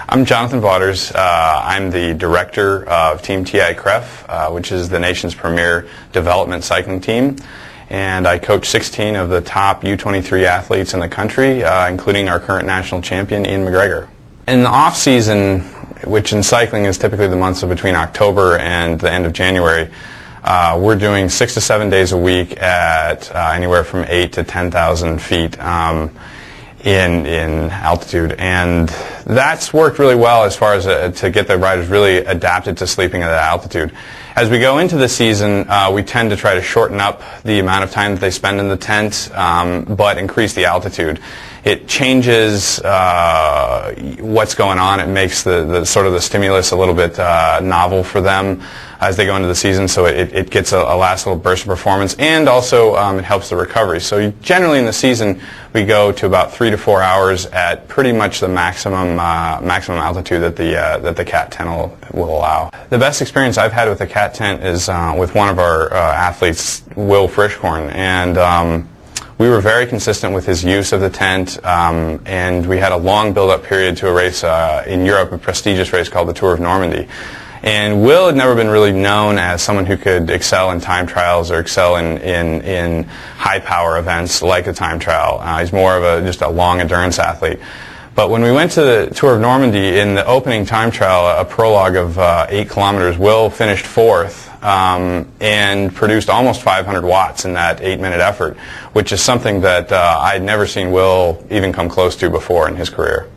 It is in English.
I'm Jonathan Vaughters. I'm the director of Team TI CREF, which is the nation's premier development cycling team. And I coach 16 of the top U23 athletes in the country, including our current national champion, Ian McGregor. In the off-season, which in cycling is typically the months of between October and the end of January, we're doing 6 to 7 days a week at anywhere from 8 to 10,000 feet in altitude, and that's worked really well as far as to get the riders really adapted to sleeping at that altitude. As we go into the season, we tend to try to shorten up the amount of time that they spend in the tent, but increase the altitude. It changes what's going on. It makes the sort of the stimulus a little bit novel for them as they go into the season, so it gets a last little burst of performance, and also it helps the recovery. So generally in the season we go to about 3 to 4 hours at pretty much the maximum altitude that the cat tent will allow. The best experience I've had with the cat tent is with one of our athletes, Will Frishkorn, and we were very consistent with his use of the tent, and we had a long build-up period to a race in Europe, a prestigious race called the Tour of Normandy. And Will had never been really known as someone who could excel in time trials or excel in high-power events like a time trial. He's more of just a long endurance athlete. But when we went to the Tour of Normandy, in the opening time trial, a prologue of 8 kilometers, Will finished 4th and produced almost 500 watts in that 8-minute effort, which is something that I'd never seen Will even come close to before in his career.